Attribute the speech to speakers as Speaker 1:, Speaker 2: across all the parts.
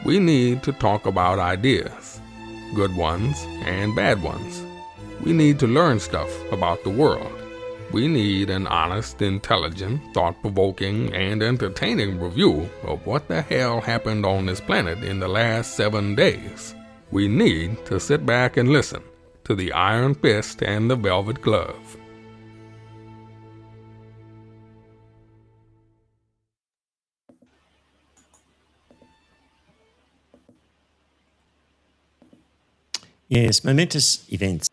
Speaker 1: We need to talk about ideas, good ones and bad ones. We need to learn stuff about the world. We need an honest, intelligent, thought-provoking, and entertaining review of what the hell happened on this planet in the last 7 days. We need to sit back and listen to the Iron Fist and the Velvet Glove.
Speaker 2: Yes, momentous events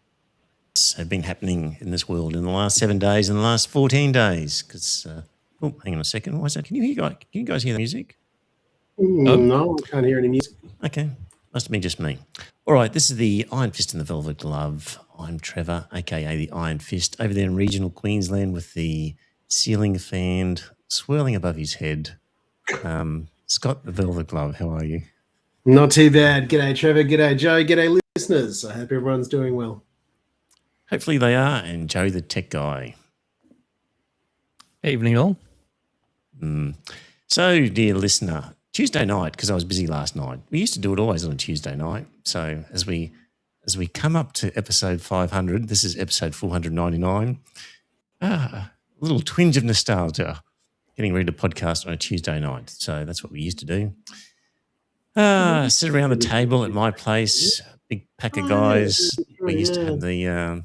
Speaker 2: have been happening in this world in the last 7 days and the last 14 days. Because, hang on a second. What's that? Can you guys hear the music?
Speaker 3: No, I can't hear any music.
Speaker 2: Okay, must have been just me. All right, this is the Iron Fist and the Velvet Glove. I'm Trevor, aka the Iron Fist, over there in regional Queensland with the ceiling fan swirling above his head. Scott the Velvet Glove, how are you?
Speaker 3: Not too bad. G'day, Trevor. G'day, Joe. G'day, listeners. I hope everyone's doing well.
Speaker 2: Hopefully they are. And Joe the tech guy.
Speaker 4: Evening all.
Speaker 2: So, dear listener, Tuesday night, because I was busy last night. We used to do it always on a Tuesday night. So as we come up to episode 500, this is episode 499. A little twinge of nostalgia, getting ready to podcast on a Tuesday night. So that's what we used to do. Sit around the table at my place, big pack of guys. We used to have the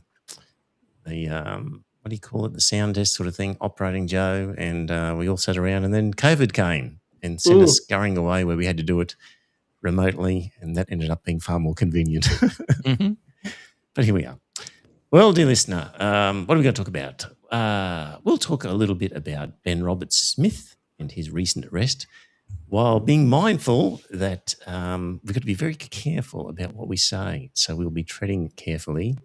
Speaker 2: what do you call it, the sound desk sort of thing, operating Joe, and we all sat around, and then COVID came and sent us scurrying away where we had to do it remotely, and that ended up being far more convenient.
Speaker 4: Mm-hmm.
Speaker 2: But here we are. Well, dear listener, what are we going to talk about? We'll talk a little bit about Ben Roberts-Smith and his recent arrest, while being mindful that we've got to be very careful about what we say. So we'll be treading carefully,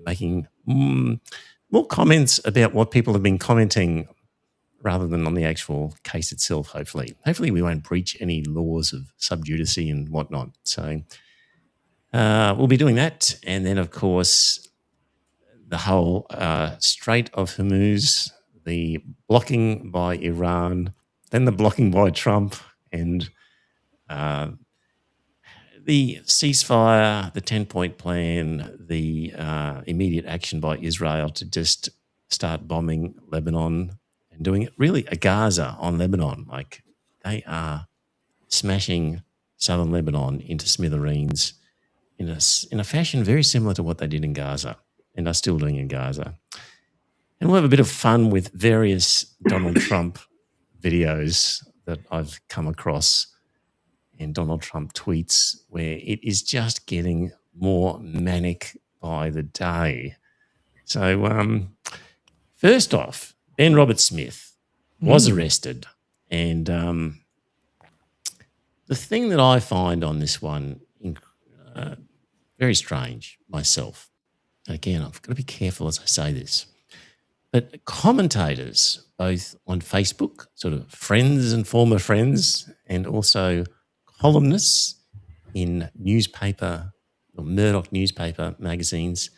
Speaker 2: making more comments about what people have been commenting rather than on the actual case itself, hopefully. Hopefully we won't breach any laws of sub judice and whatnot. So we'll be doing that. And then, of course, the whole Strait of Hormuz, the blocking by Iran, then the blocking by Trump, and the ceasefire, the 10-point plan, the immediate action by Israel to just start bombing Lebanon and doing it really a Gaza on Lebanon. Like they are smashing southern Lebanon into smithereens in a fashion very similar to what they did in Gaza and are still doing in Gaza. And we'll have a bit of fun with various Donald Trump videos that I've come across and Donald Trump tweets where it is just getting more manic by the day. So first off, Ben Roberts-Smith was arrested. And the thing that I find on this one very strange myself, again, I've got to be careful as I say this, but commentators, both on Facebook, sort of friends and former friends, and also columnists in newspaper or Murdoch newspaper magazines,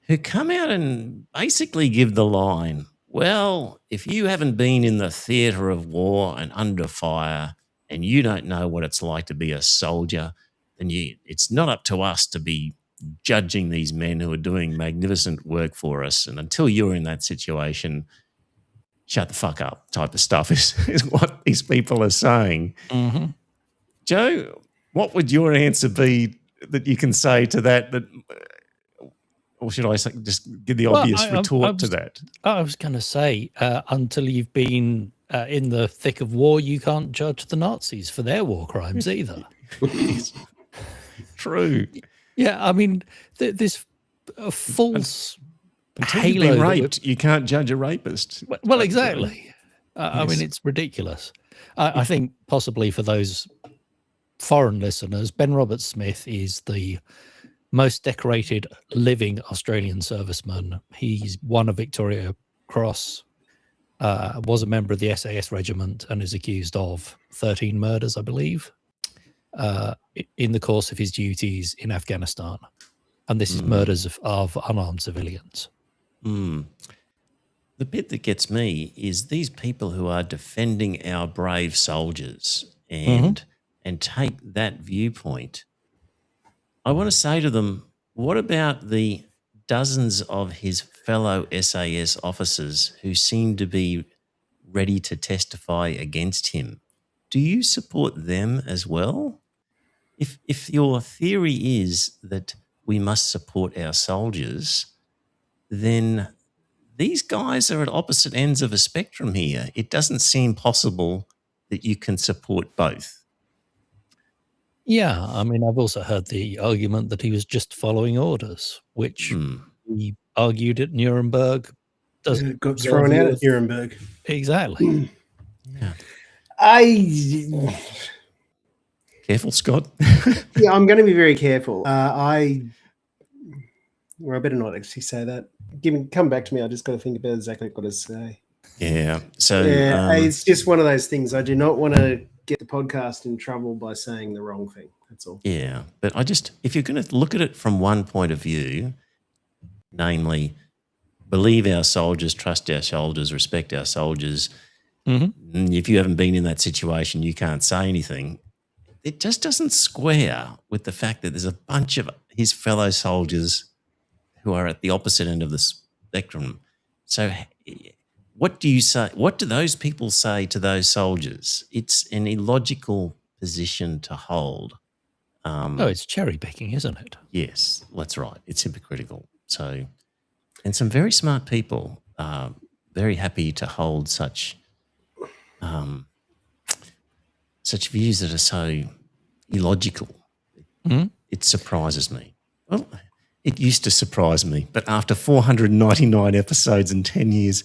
Speaker 2: who come out and basically give the line, well, if you haven't been in the theatre of war and under fire and you don't know what it's like to be a soldier, then it's not up to us to be judging these men who are doing magnificent work for us. And until you're in that situation, shut the fuck up type of stuff is what these people are saying.
Speaker 4: Mm-hmm.
Speaker 2: Joe, what would your answer be that you can say to that? Or should I just give the obvious retort to that?
Speaker 4: I was going to say, until you've been in the thick of war, you can't judge the Nazis for their war crimes either.
Speaker 2: True.
Speaker 4: Yeah, I mean, this false
Speaker 2: until
Speaker 4: halo.
Speaker 2: You've been raped, you can't judge a rapist.
Speaker 4: Well, exactly. I mean, it's ridiculous. I think possibly for those foreign listeners, Ben Roberts-Smith is the most decorated living Australian serviceman. He's won a Victoria Cross, was a member of the SAS regiment, and is accused of 13 murders, I believe, in the course of his duties in Afghanistan. And this is murders of unarmed civilians.
Speaker 2: The bit that gets me is these people who are defending our brave soldiers and and take that viewpoint, I want to say to them, what about the dozens of his fellow SAS officers who seem to be ready to testify against him? Do you support them as well? If your theory is that we must support our soldiers, then these guys are at opposite ends of a spectrum here. It doesn't seem possible that you can support both.
Speaker 4: Yeah, I mean, I've also heard the argument that he was just following orders, which he argued at Nuremberg. Doesn't
Speaker 3: Got thrown out at Nuremberg.
Speaker 4: Exactly.
Speaker 2: Yeah. Careful, Scott.
Speaker 3: Yeah, I'm going to be very careful. I better not actually say that. Come back to me. I just got to think about exactly what to say.
Speaker 2: Yeah. So
Speaker 3: it's just one of those things. I do not want to get the podcast in trouble by saying the wrong thing. That's all.
Speaker 2: Yeah, but if you're going to look at it from one point of view, namely, believe our soldiers, trust our soldiers, respect our soldiers. Mm-hmm. If you haven't been in that situation, you can't say anything. It just doesn't square with the fact that there's a bunch of his fellow soldiers who are at the opposite end of the spectrum. So what do you say? What do those people say to those soldiers? It's an illogical position to hold.
Speaker 4: It's cherry picking, isn't it?
Speaker 2: Yes, that's right. It's hypocritical. So, and some very smart people are very happy to hold such views that are so illogical. Mm-hmm. It surprises me. Well, it used to surprise me, but after 499 episodes in 10 years,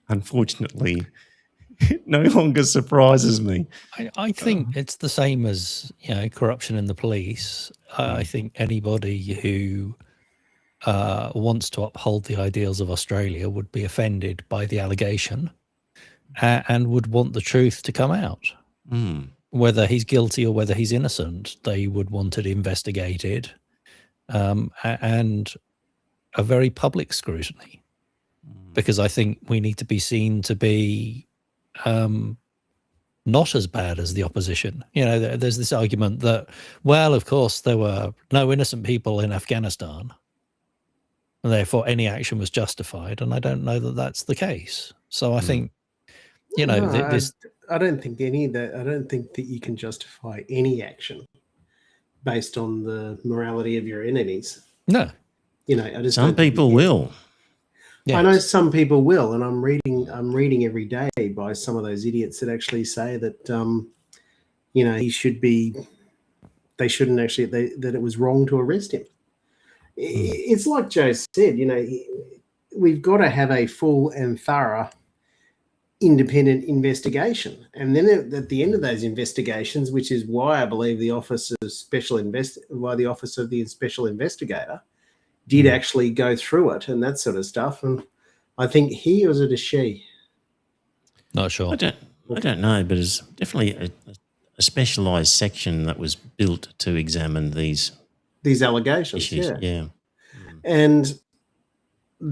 Speaker 2: unfortunately, it no longer surprises me.
Speaker 4: I think it's the same as corruption in the police. I think anybody who wants to uphold the ideals of Australia would be offended by the allegation and would want the truth to come out. Whether he's guilty or whether he's innocent, they would want it investigated and a very public scrutiny, because I think we need to be seen to be not as bad as the opposition. There's this argument that, well, of course, there were no innocent people in Afghanistan, and therefore any action was justified. And I don't know that that's the case. So I think,
Speaker 3: I don't think any of that. I don't think that you can justify any action based on the morality of your enemies.
Speaker 4: No,
Speaker 2: some people will.
Speaker 3: Yes. I know some people will, and I'm reading every day by some of those idiots that actually say that they shouldn't actually, that it was wrong to arrest him. It's like Joe said, we've got to have a full and thorough independent investigation, and then at the end of those investigations, which is why I believe the Office of the Special Investigator did actually go through it and that sort of stuff. And I think he, or was it a she?
Speaker 4: Not sure.
Speaker 2: I don't know, but it's definitely a specialised section that was built to examine these
Speaker 3: allegations
Speaker 2: issues. Yeah.
Speaker 3: And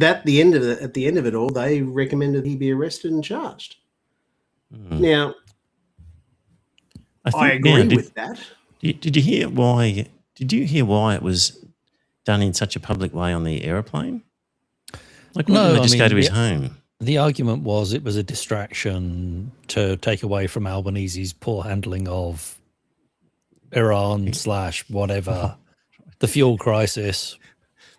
Speaker 3: at the end of it all, they recommended he be arrested and charged. Now, I agree with that.
Speaker 2: Did you hear why? Did you hear why it was done in such a public way on the aeroplane? Like, why didn't they just go to his home?
Speaker 4: The argument was it was a distraction to take away from Albanese's poor handling of Iran / whatever, the fuel crisis.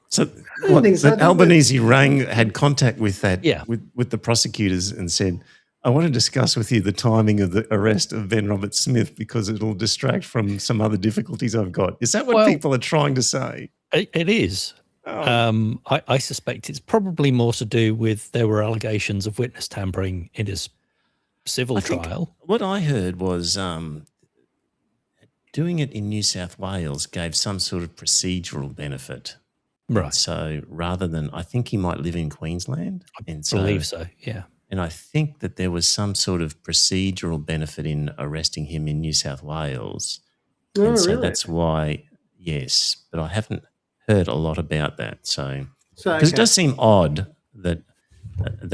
Speaker 2: So Albanese had contact with that, with the prosecutors, and said, I want to discuss with you the timing of the arrest of Ben Roberts-Smith because it'll distract from some other difficulties I've got. Is that what people are trying to say?
Speaker 4: It is. Oh. I suspect it's probably more to do with there were allegations of witness tampering in his civil trial.
Speaker 2: What I heard was doing it in New South Wales gave some sort of procedural benefit.
Speaker 4: Right.
Speaker 2: And so rather than, I think he might live in Queensland.
Speaker 4: I believe so, yeah.
Speaker 2: And I think that there was some sort of procedural benefit in arresting him in New South Wales.
Speaker 3: Oh,
Speaker 2: and so
Speaker 3: really?
Speaker 2: that's why, yes, but I haven't heard a lot about that. So because it does seem odd that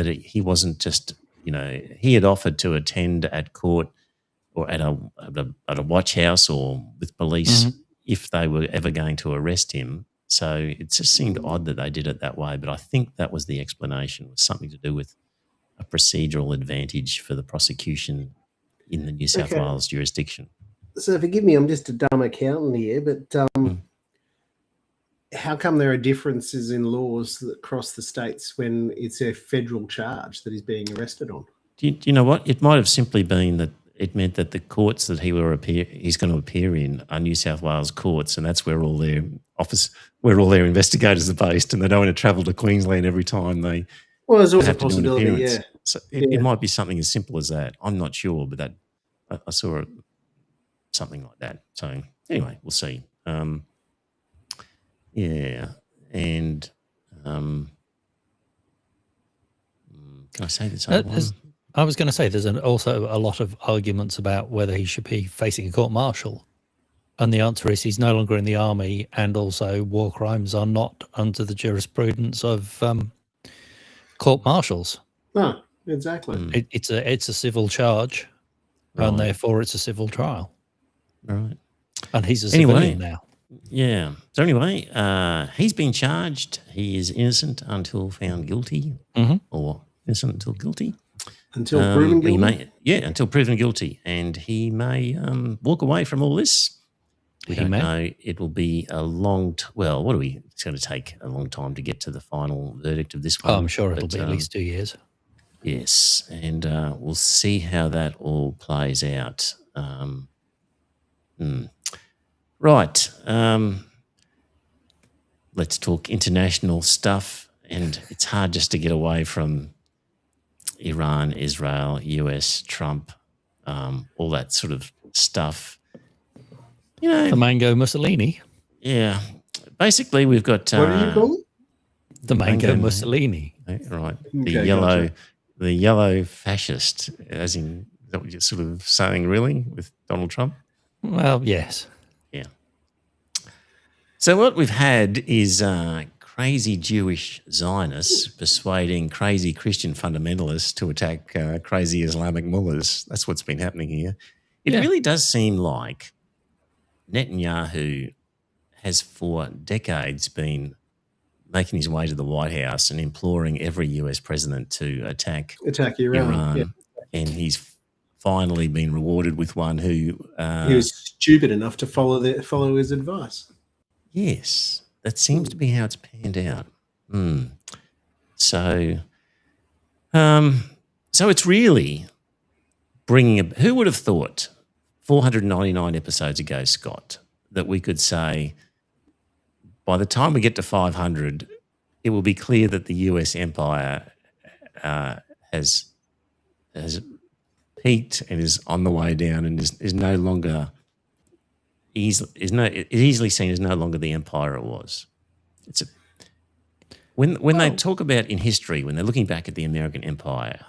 Speaker 2: he wasn't just, he had offered to attend at court or at a watch house or with police if they were ever going to arrest him. So it just seemed odd that they did it that way. But I think that was the explanation, was something to do with a procedural advantage for the prosecution in the New South Wales jurisdiction.
Speaker 3: So forgive me, I'm just a dumb accountant here, but how come there are differences in laws across the states when it's a federal charge that he's being arrested on?
Speaker 2: Do you know what? It might have simply been that it meant that the courts that he's going to appear in are New South Wales courts, and that's where all their investigators are based, and they don't want to travel to Queensland every time they.
Speaker 3: Well, there's also
Speaker 2: have
Speaker 3: a
Speaker 2: to do an
Speaker 3: possibility,
Speaker 2: appearance. So it might be something as simple as that. I'm not sure, but that I saw something like that. So anyway, we'll see. And can I say this?
Speaker 4: I was going to say there's also a lot of arguments about whether he should be facing a court-martial. And the answer is he's no longer in the army, and also war crimes are not under the jurisprudence of court-martials.
Speaker 3: No, exactly.
Speaker 4: It's a civil charge, and therefore it's a civil trial.
Speaker 2: Right.
Speaker 4: And he's a civilian now.
Speaker 2: Yeah. So anyway, he's been charged. He is innocent until found guilty, or innocent until guilty.
Speaker 3: Until proven guilty?
Speaker 2: Until proven guilty. And he may walk away from all this. We don't know. It will be a long it's going to take a long time to get to the final verdict of this one.
Speaker 4: Oh, I'm sure it'll be at least 2 years.
Speaker 2: Yes, and we'll see how that all plays out. Right. Let's talk international stuff. And it's hard just to get away from Iran, Israel, US, Trump, all that sort of stuff. You know,
Speaker 4: the Mango Mussolini.
Speaker 2: Yeah. Basically, we've got...
Speaker 3: what do you call it?
Speaker 4: The Mango Mussolini.
Speaker 2: Right.
Speaker 3: Okay,
Speaker 2: the yellow fascist, as in, is that what you're sort of saying, really, with Donald Trump?
Speaker 4: Well, yes.
Speaker 2: Yeah. So what we've had is crazy Jewish Zionists persuading crazy Christian fundamentalists to attack crazy Islamic mullahs. That's what's been happening here. It really does seem like Netanyahu has for decades been making his way to the White House and imploring every US president to attack Iran. Yeah. And he's finally been rewarded with one who...
Speaker 3: he was stupid enough to follow his advice.
Speaker 2: Yes, that seems to be how it's panned out. So it's really bringing... who would have thought 499 episodes ago, Scott, that we could say... by the time we get to 500, it will be clear that the US empire has peaked and is on the way down and is no longer easily seen as no longer the empire it was. When they talk about in history, when they're looking back at the American empire,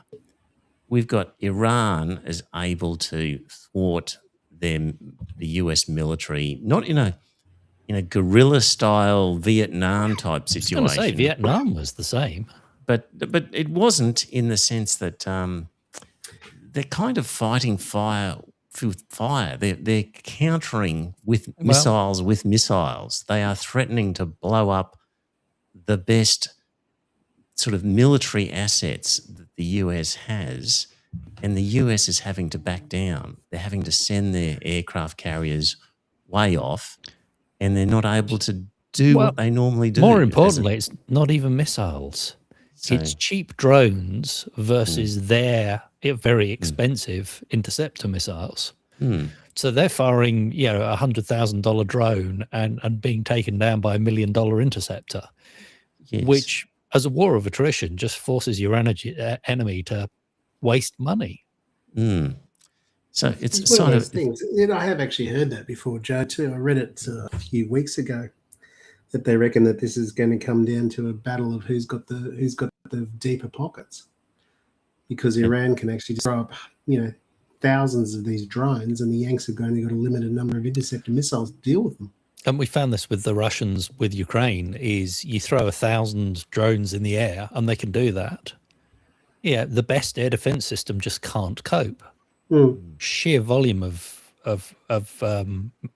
Speaker 2: we've got Iran as able to thwart the US military, not in a guerrilla-style Vietnam-type situation.
Speaker 4: I was going to say Vietnam was the same.
Speaker 2: But it wasn't, in the sense that they're kind of fighting fire with fire. They're countering with missiles with missiles. They are threatening to blow up the best sort of military assets that the US has, and the US is having to back down. They're having to send their aircraft carriers way off, and they're not able to do what they normally do.
Speaker 4: More importantly, it's not even missiles. It's cheap drones versus their very expensive interceptor missiles. So they're firing, $100,000 drone and being taken down by $1 million interceptor, which, as a war of attrition, just forces your enemy to waste money.
Speaker 2: So it's
Speaker 3: one
Speaker 2: sort
Speaker 3: of those things. I have actually heard that before, Joe, too. I read it a few weeks ago, that they reckon that this is going to come down to a battle of who's got the deeper pockets, because Iran can actually just throw up, thousands of these drones, and the Yanks have only got a limited number of interceptor missiles to deal with them.
Speaker 4: And we found this with the Russians with Ukraine, is you throw 1,000 drones in the air and they can do that. Yeah, the best air defense system just can't cope. sheer volume of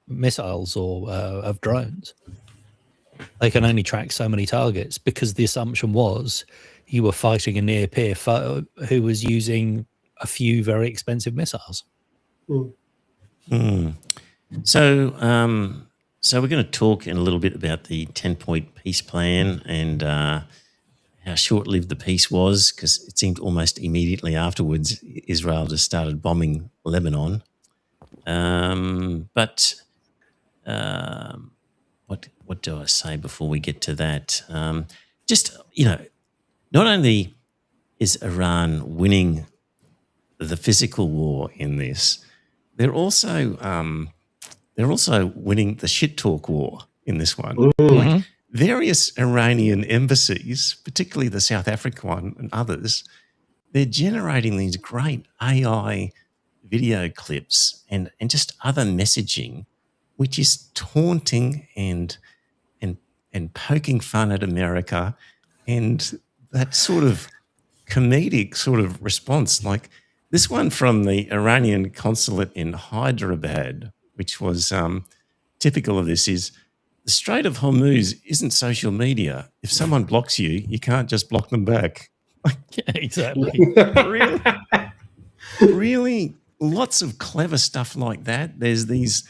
Speaker 4: missiles or of drones. They can only track so many targets because the assumption was you were fighting a near peer foe who was using a few very expensive missiles.
Speaker 2: So, so we're going to talk in a little bit about the 10-point peace plan and how short-lived the peace was, because it seemed almost immediately afterwards Israel just started bombing Lebanon. What do I say before we get to that? Just, not only is Iran winning the physical war in this, they're also winning the shit talk war in this one. Like various Iranian embassies, particularly the South Africa one and others, they're generating these great AI video clips and just other messaging, which is taunting and poking fun at America, and that sort of comedic sort of response. Like this one from the Iranian consulate in Hyderabad, which was typical of this, is the Strait of Hormuz isn't social media. If someone blocks you, you can't just block them back.
Speaker 4: Yeah, exactly.
Speaker 2: Really, lots of clever stuff like that. There's these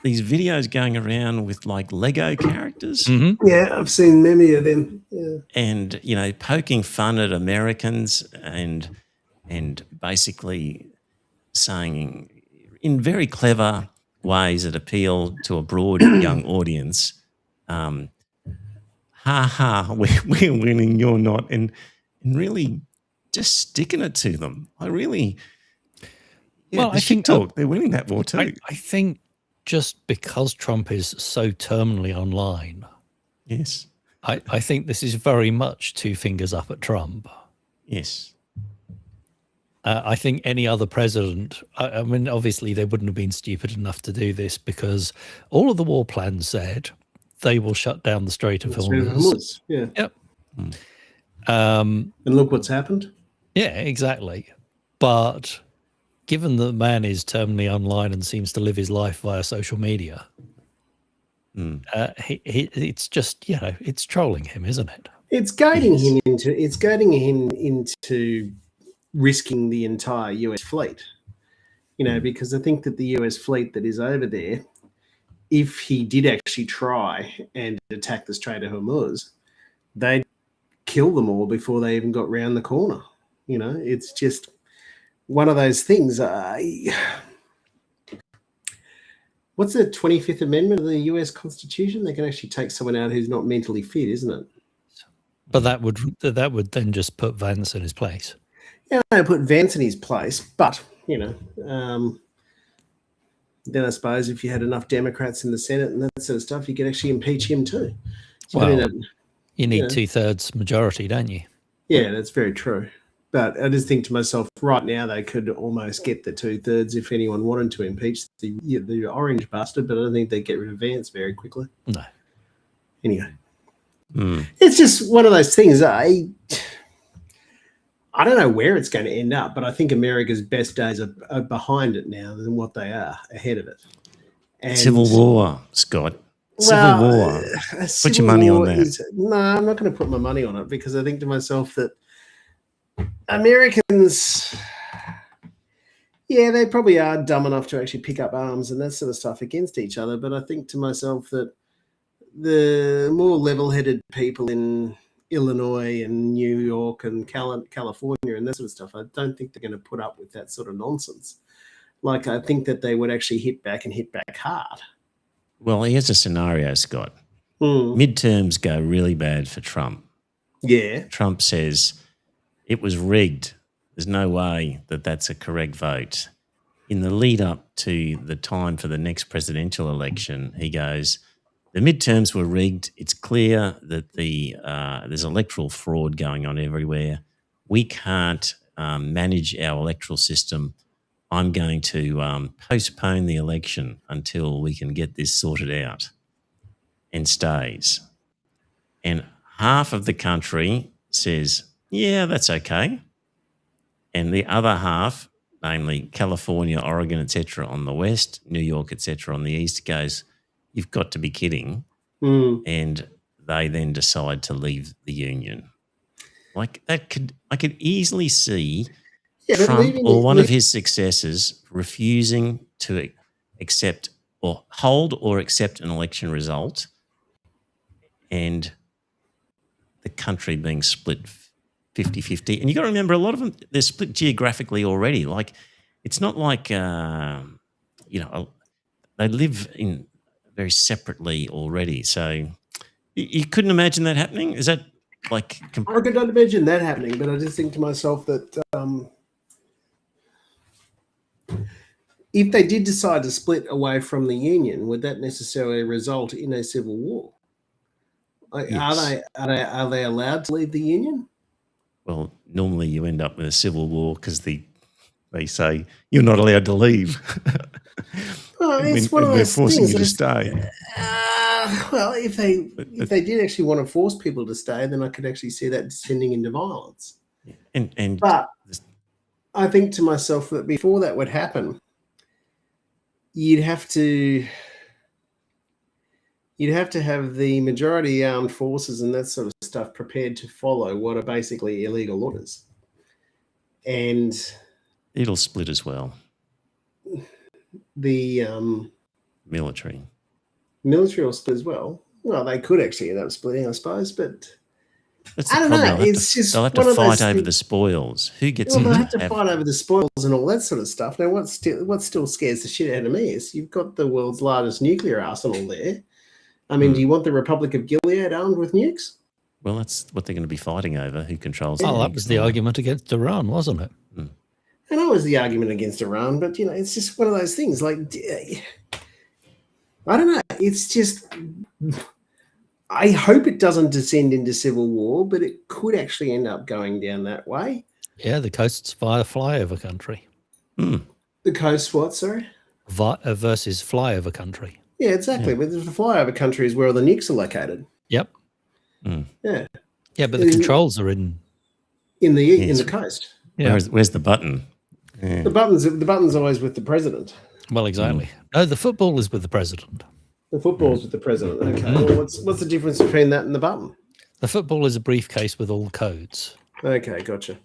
Speaker 2: videos going around with like Lego characters.
Speaker 3: Yeah, I've seen many of them. Yeah.
Speaker 2: And, poking fun at Americans and basically saying in very clever ways that appeal to a broad young audience, ha ha, we're winning, you're not, and really just sticking it to them. I think they're winning that war too.
Speaker 4: I think just because Trump is so terminally online,
Speaker 2: yes,
Speaker 4: I think this is very much two fingers up at Trump.
Speaker 2: Yes.
Speaker 4: I think any other president, I mean, obviously they wouldn't have been stupid enough to do this because all of the war plans said they will shut down the Strait of Hormuz.
Speaker 3: Yeah.
Speaker 4: Yep.
Speaker 3: And look what's happened.
Speaker 4: Yeah, exactly. But given that the man is terminally online and seems to live his life via social media, it's just, it's trolling him, isn't it?
Speaker 3: It's guiding him into risking the entire US fleet, because I think that the US fleet that is over there, if he did actually try and attack the Strait of Hormuz, they'd kill them all before they even got round the corner. It's just one of those things. What's the 25th Amendment of the US Constitution? They can actually take someone out who's not mentally fit, isn't it?
Speaker 4: But that would then just put Vance in his place.
Speaker 3: Yeah, they put Vance in his place, but then I suppose if you had enough Democrats in the Senate and that sort of stuff, you could actually impeach him too. So
Speaker 4: well, you need 2/3 majority, don't you?
Speaker 3: Yeah, that's very true. But I just think to myself, right now they could almost get the 2/3 if anyone wanted to impeach the orange bastard, but I don't think they'd get rid of Vance very quickly.
Speaker 4: No.
Speaker 3: Anyway, it's just one of those things. I don't know where it's going to end up, but I think America's best days are behind it now than what they are ahead of it. And
Speaker 2: Civil war, Scott. Civil war. Put your money on that.
Speaker 3: No, I'm not going to put my money on it because I think to myself that Americans, they probably are dumb enough to actually pick up arms and that sort of stuff against each other. But I think to myself that the more level-headed people in Illinois and New York and California and that sort of stuff, I don't think they're going to put up with that sort of nonsense. Like, I think that they would actually hit back and hit back hard.
Speaker 2: Well, here's a scenario, Scott. Midterms go really bad for Trump.
Speaker 3: Yeah.
Speaker 2: Trump says it was rigged. There's no way that that's a correct vote. In the lead up to the time for the next presidential election, he goes, the midterms were rigged. It's clear that there's electoral fraud going on everywhere. We can't manage our electoral system. I'm going to postpone the election until we can get this sorted out, and stays. And half of the country says, yeah, that's okay. And the other half namely California, Oregon, etc. on the west, New York, etc. on the east, goes, you've got to be kidding. And they then decide to leave the union. Like that I could easily see Trump or one of his successors refusing to accept or hold or accept an election result and the country being split 50-50. And you got to remember, a lot of them, they're split geographically already. Like, it's not like, they live in very separately already. So you couldn't imagine that happening? Is that like...
Speaker 3: I could not imagine that happening, but I just think to myself that if they did decide to split away from the union, would that necessarily result in a civil war? Yes. Are they allowed to leave the union?
Speaker 2: Well, normally you end up with a civil war because they say you're not allowed to leave.
Speaker 3: Well, it's one of those
Speaker 2: forcing
Speaker 3: things
Speaker 2: you to stay.
Speaker 3: Well, if they did actually want to force people to stay, then I could actually see that descending into violence. But I think to myself that before that would happen, you'd have to have the majority armed forces and that sort of stuff prepared to follow what are basically illegal orders. And
Speaker 2: it'll split as well.
Speaker 3: The
Speaker 2: military
Speaker 3: will split as well. Well, they could actually end up splitting, I suppose, but
Speaker 2: that's the problem. They'll have to fight over the spoils. Who gets?
Speaker 3: Well, they'll have to fight over the spoils and all that sort of stuff. Now, what still scares the shit out of me is you've got the world's largest nuclear arsenal there. I mean, do you want the Republic of Gilead armed with nukes?
Speaker 2: Well, that's what they're going to be fighting over. Who controls?
Speaker 4: Oh, that was the argument against Iran, wasn't it?
Speaker 3: And that was the argument against Iran, but it's just one of those things. Like, I don't know. It's just, I hope it doesn't descend into civil war, but it could actually end up going down that way.
Speaker 4: Yeah, the coast's flyover country.
Speaker 3: The coast, what? Sorry,
Speaker 4: versus flyover country.
Speaker 3: Yeah, exactly. But the flyover country is where all the nukes are located.
Speaker 4: Yep.
Speaker 3: Yeah.
Speaker 4: Yeah, but the controls are in
Speaker 3: the coast.
Speaker 2: Yeah. Where's the button?
Speaker 3: Yeah. The button's always with the president.
Speaker 4: Well, exactly. No, the football is with the president.
Speaker 3: The football's with the president. Okay. Well, what's the difference between that and the button?
Speaker 4: The football is a briefcase with all the codes.
Speaker 3: Okay, gotcha.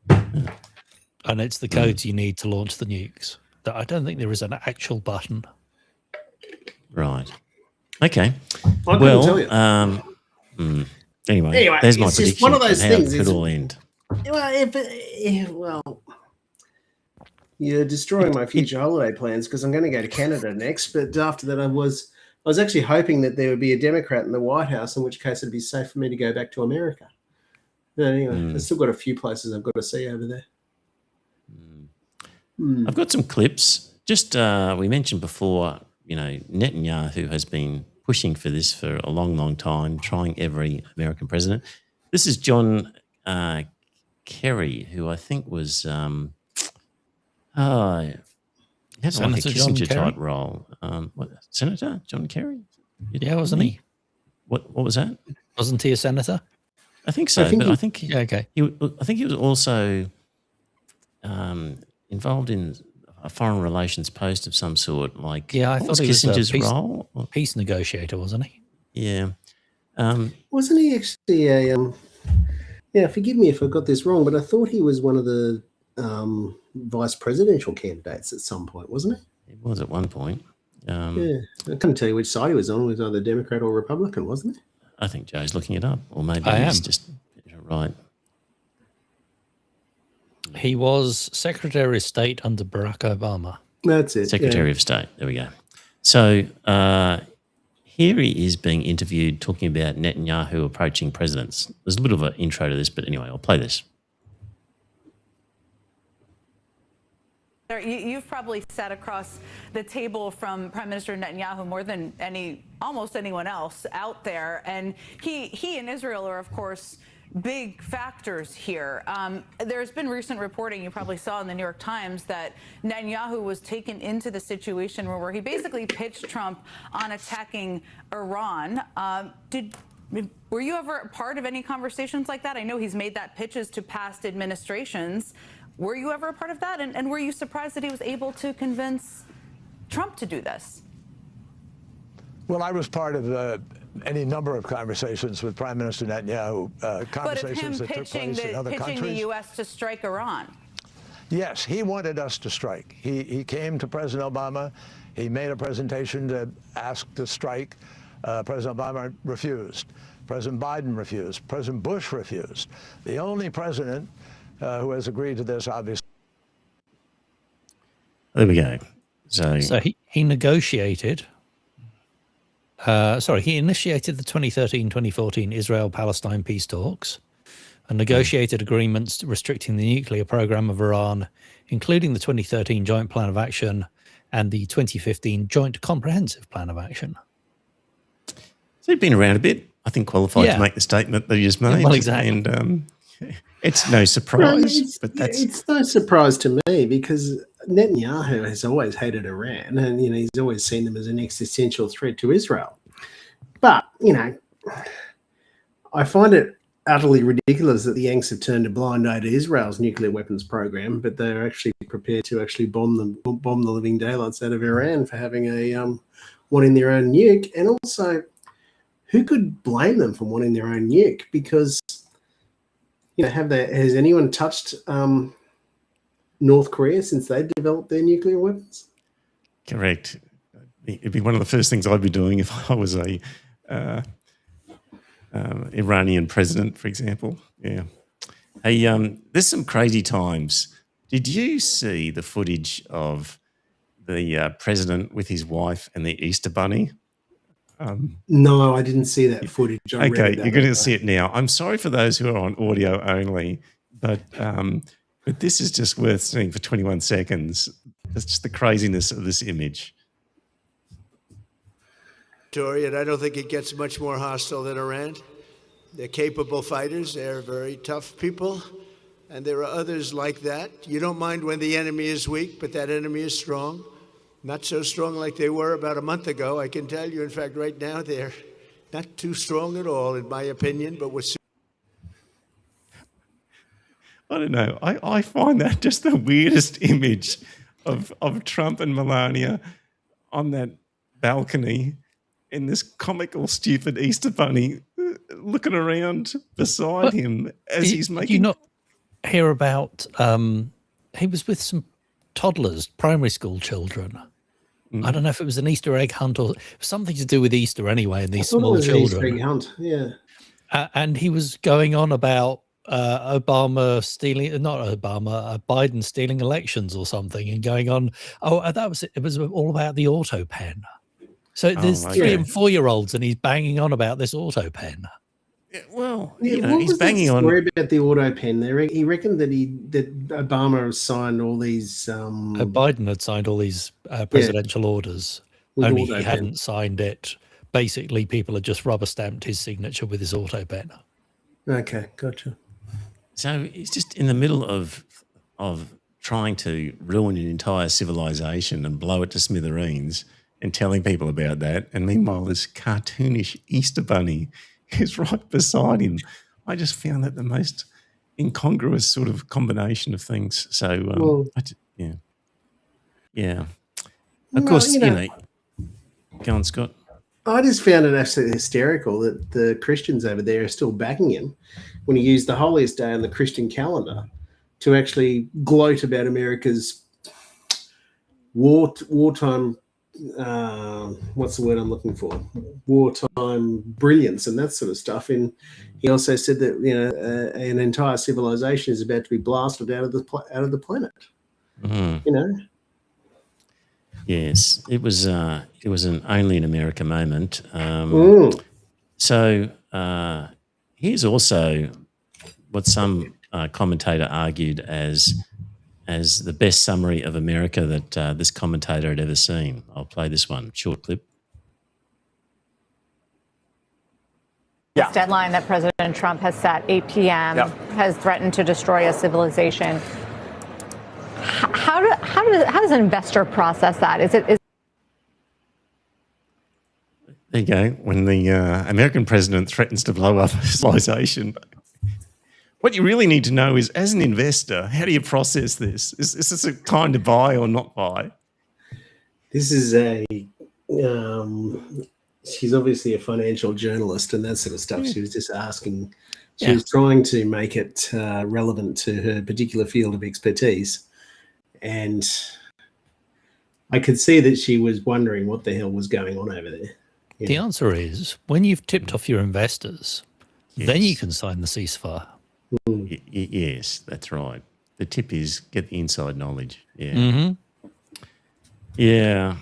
Speaker 4: And it's the codes you need to launch the nukes. I don't think there is an actual button.
Speaker 2: Right. Okay.
Speaker 3: I couldn't tell you.
Speaker 2: Anyway, there's my prediction.
Speaker 3: Just one of those things.
Speaker 2: It could all end.
Speaker 3: Well, you're destroying my future holiday plans because I'm going to go to Canada next. But after that, I was actually hoping that there would be a Democrat in the White House, in which case it'd be safe for me to go back to America. But anyway, I've still got a few places I've got to see over there.
Speaker 2: I've got some clips. Just we mentioned before, Netanyahu has been pushing for this for a long, long time, trying every American president. This is John Kerry, who I think was he had
Speaker 4: Senator
Speaker 2: like a Kissinger type role. Senator John Kerry?
Speaker 4: Yeah, wasn't he?
Speaker 2: What was that?
Speaker 4: Wasn't he a senator?
Speaker 2: I think so. I think he was also involved in a foreign relations post of some sort. Like,
Speaker 4: I thought he was
Speaker 2: Kissinger's role.
Speaker 4: Peace negotiator, wasn't he?
Speaker 2: Yeah.
Speaker 3: Wasn't he actually a? Forgive me if I got this wrong, but I thought he was one of the vice presidential candidates at some point, wasn't he?
Speaker 2: He was at one point.
Speaker 3: I couldn't tell you which side he was on. He was either Democrat or Republican, wasn't he?
Speaker 2: I think Joe's looking it up, or maybe he's just right.
Speaker 4: He was Secretary of State under Barack Obama.
Speaker 3: That's it.
Speaker 2: Secretary of State. There we go. So here he is being interviewed talking about Netanyahu approaching presidents. There's a bit of an intro to this, but anyway, I'll play this.
Speaker 5: You've probably sat across the table from Prime Minister Netanyahu more than almost anyone else out there. And he and Israel are, of course, big factors here. There's been recent reporting, you probably saw in the New York Times, that Netanyahu was taken into the situation where he basically pitched Trump on attacking Iran. Were you ever part of any conversations like that? I know he's made that pitches to past administrations. Were you ever a part of that? And were you surprised that he was able to convince Trump to do this?
Speaker 6: Well, I was part of any number of conversations with Prime Minister Netanyahu, conversations that took place in other countries.
Speaker 5: Pitching the U.S. to strike Iran.
Speaker 6: Yes, he wanted us to strike. He came to President Obama. He made a presentation to ask to strike. President Obama refused. President Biden refused. President Bush refused. The only president who has agreed to this, obviously.
Speaker 2: There we go. So
Speaker 4: he negotiated. He initiated the 2013-2014 Israel-Palestine peace talks and negotiated agreements restricting the nuclear program of Iran, including the 2013 Joint Plan of Action and the 2015 Joint Comprehensive Plan of Action.
Speaker 2: So he'd been around a bit, I think, qualified to make the statement that he just made.
Speaker 4: Well, exactly.
Speaker 2: And it's no surprise.
Speaker 3: It's no surprise to me because Netanyahu has always hated Iran, and he's always seen them as an existential threat to Israel. But I find it utterly ridiculous that the Yanks have turned a blind eye to Israel's nuclear weapons program, but they're actually prepared to actually bomb the living daylights out of Iran for having a wanting their own nuke. And also, who could blame them for wanting their own nuke? Because has anyone touched North Korea since they developed their nuclear weapons?
Speaker 2: Correct. It'd be one of the first things I'd be doing if I was a Iranian president, for example. Yeah. Hey, there's some crazy times. Did you see the footage of the president with his wife and the Easter Bunny?
Speaker 3: No, I didn't see that footage.
Speaker 2: Okay, you're going to see it now. I'm sorry for those who are on audio only, but this is just worth seeing for 21 seconds. It's just the craziness of this image.
Speaker 7: And I don't think it gets much more hostile than Iran. They're capable fighters. They're very tough people. And there are others like that. You don't mind when the enemy is weak, but that enemy is strong. Not so strong like they were about a month ago. I can tell you, in fact, right now, they're not too strong at all, in my opinion, but we're...
Speaker 2: I don't know. I find that just the weirdest image of Trump and Melania on that balcony in this comical, stupid Easter Bunny looking around beside him as he's making...
Speaker 4: Did you not hear about... he was with some toddlers, primary school children. I don't know if it was an Easter egg hunt or something to do with Easter anyway, and these small children.
Speaker 3: Easter egg hunt, yeah.
Speaker 4: And he was going on about Biden stealing elections or something, and going on. It was all about the auto pen. So there's 3 and 4-year-olds, and he's banging on about this auto pen.
Speaker 2: Yeah, well,
Speaker 3: he's banging on. Worry about the auto pen. He reckoned that Obama signed all these.
Speaker 4: Biden had signed all these presidential orders. Only he hadn't signed it. Basically, people had just rubber stamped his signature with his auto pen.
Speaker 3: Okay, gotcha.
Speaker 2: So he's just in the middle of trying to ruin an entire civilization and blow it to smithereens, and telling people about that. And meanwhile, this cartoonish Easter Bunny is right beside him. I just found that the most incongruous sort of combination of things. So, yeah. Of course, go on, Scott.
Speaker 3: I just found it absolutely hysterical that the Christians over there are still backing him when he used the holiest day on the Christian calendar to actually gloat about America's wartime. What's the word I'm looking for? Wartime brilliance and that sort of stuff. And he also said that an entire civilization is about to be blasted out of the planet.
Speaker 2: Mm. Yes, it was an only in America moment. So here's also what some commentator argued as the best summary of America that this commentator had ever seen. I'll play this one, short clip.
Speaker 8: This deadline that President Trump has set, 8 p.m., has threatened to destroy a civilization. How does an investor process that? There
Speaker 2: you go. When the American president threatens to blow up a civilization, what you really need to know is, as an investor, how do you process this? Is this a kind of buy or not buy?
Speaker 3: This is she's obviously a financial journalist and that sort of stuff. She was just asking, she was trying to make it relevant to her particular field of expertise. And I could see that she was wondering what the hell was going on over there.
Speaker 4: The answer is, when you've tipped off your investors, then you can sign the ceasefire.
Speaker 2: Yes, that's right. The tip is get the inside knowledge. Yeah.
Speaker 4: Mm-hmm.
Speaker 2: Yeah.